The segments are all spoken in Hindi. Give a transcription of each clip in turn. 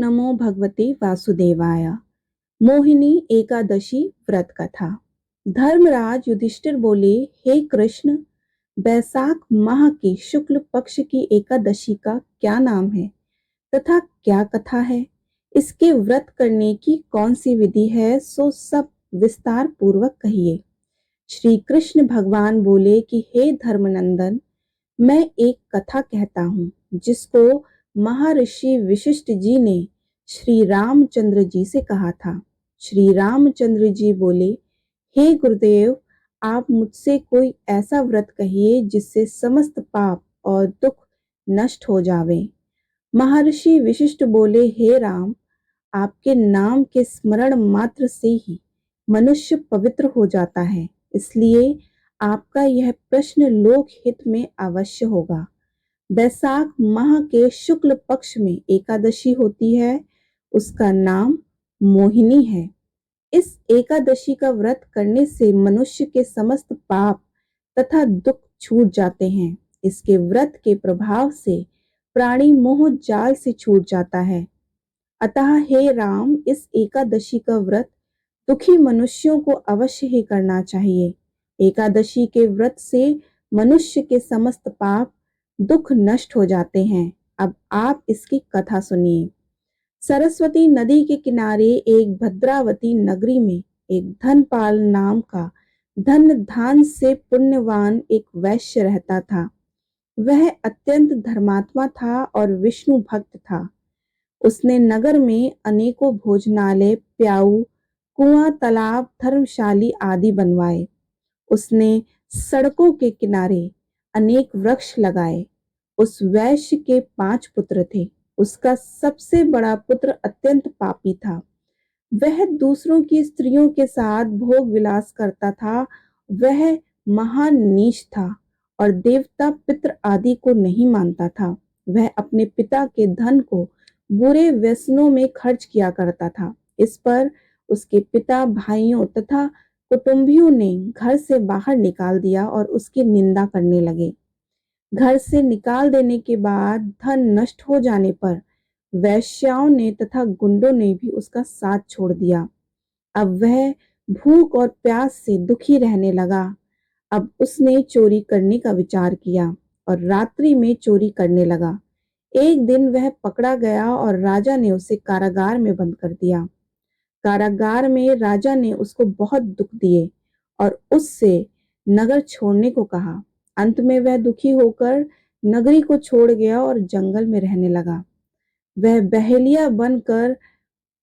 नमो भगवते वासुदेवाय। मोहिनी एकादशी व्रत कथा। धर्मराज युधिष्ठिर बोले, हे कृष्ण, बैसाख माह की शुक्ल पक्ष की एकादशी का क्या नाम है तथा क्या कथा है? इसके व्रत करने की कौन सी विधि है, सो सब विस्तार पूर्वक कहिए। श्री कृष्ण भगवान बोले कि हे धर्मनंदन, मैं एक कथा कहता हूँ जिसको महर्षि वशिष्ठ जी ने श्री रामचंद्र जी से कहा था। श्री रामचंद्र जी बोले, हे गुरुदेव, आप मुझसे कोई ऐसा व्रत कहिए जिससे समस्त पाप और दुख नष्ट हो जावे। महर्षि वशिष्ठ बोले, हे राम, आपके नाम के स्मरण मात्र से ही मनुष्य पवित्र हो जाता है, इसलिए आपका यह प्रश्न लोक हित में अवश्य होगा। बैसाख माह के शुक्ल पक्ष में एकादशी होती है, उसका नाम मोहिनी है। इस एकादशी का व्रत करने से मनुष्य के समस्त पाप तथा दुख छूट जाते हैं। इसके व्रत के प्रभाव से प्राणी मोह जाल से छूट जाता है। अतः हे राम, इस एकादशी का व्रत दुखी मनुष्यों को अवश्य ही करना चाहिए। एकादशी के व्रत से मनुष्य के समस्त पाप दुख नष्ट हो जाते हैं। अब आप इसकी कथा सुनिए। सरस्वती नदी के किनारे एक भद्रावती नगरी में एक धनपाल नाम का धन धान से पुण्यवान एक वैश्य रहता था। वह अत्यंत धर्मात्मा था और विष्णु भक्त था। उसने नगर में अनेकों भोजनालय, प्याऊ, कुआं, तालाब, धर्मशाली आदि बनवाए। उसने सड़कों के किनारे अनेक वृक्ष लगाए। उस वैश्य के 5 पुत्र थे। उसका सबसे बड़ा पुत्र अत्यंत पापी था। वह दूसरों की स्त्रियों के साथ भोग विलास करता था। वह महान नीच था और देवता पितृ आदि को नहीं मानता था। वह अपने पिता के धन को बुरे व्यसनों में खर्च किया करता था। इस पर उसके पिता, भाइयों तथा कुटुंबियों ने घर से बाहर निकाल दिया और उसकी निंदा करने लगे। घर से निकाल देने के बाद धन नष्ट हो जाने पर वैश्याओं ने तथा गुंडों ने भी उसका साथ छोड़ दिया। अब वह भूख और प्यास से दुखी रहने लगा। अब उसने चोरी करने का विचार किया और रात्रि में चोरी करने लगा। एक दिन वह पकड़ा गया और राजा ने उसे कारागार में बंद कर दिया। कारागार में राजा ने उसको बहुत दुख दिए और उससे नगर छोड़ने को कहा। अंत में वह दुखी होकर नगरी को छोड़ गया और जंगल में रहने लगा। वह बहेलिया बनकर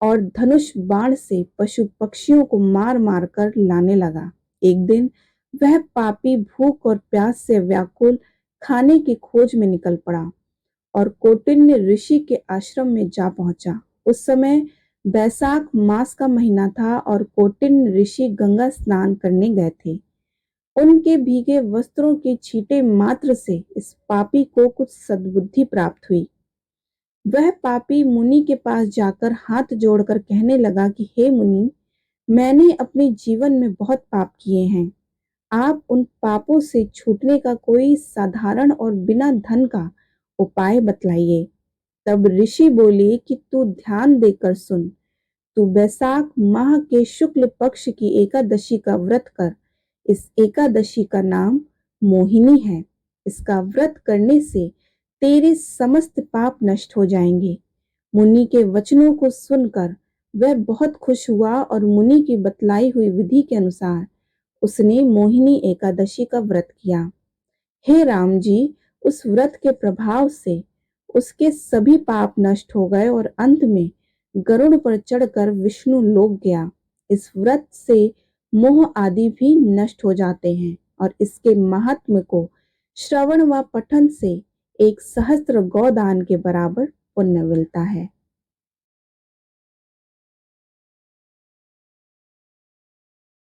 और धनुष बाण से पशु पक्षियों को मार मार कर लाने लगा। एक दिन वह पापी भूख और प्यास से व्याकुल खाने की खोज में निकल पड़ा और कौटिन्य ऋषि के आश्रम में जा पहुंचा। उस समय बैसाख मास का महीना था और कौटिन्य ऋषि गंगा स्नान करने गए थे। उनके भीगे वस्त्रों के छींटे मात्र से इस पापी को कुछ सद्बुद्धि प्राप्त हुई। वह पापी मुनि के पास जाकर हाथ जोड़कर कहने लगा कि हे मुनि, मैंने अपने जीवन में बहुत पाप किए हैं। आप उन पापों से छूटने का कोई साधारण और बिना धन का उपाय बतलाइए। तब ऋषि बोले कि तू ध्यान देकर सुन। तू बैसाख माह के शुक्ल पक्ष की एकादशी का व्रत कर। इस एकादशी का नाम मोहिनी है। इसका व्रत करने से तेरे समस्त पाप नष्ट हो जाएंगे। मुनि के वचनों को सुनकर वह बहुत खुश हुआ और मुनि की बतलाई हुई विधि के अनुसार उसने मोहिनी एकादशी का व्रत किया। हे राम जी, उस व्रत के प्रभाव से उसके सभी पाप नष्ट हो गए और अंत में गरुड़ पर चढ़कर विष्णु लोक गया। इस व्रत से मोह आदि भी नष्ट हो जाते हैं और इसके महात्म्य को श्रवण व पठन से 1 सहस्त्र गौदान के बराबर पुण्य मिलता है।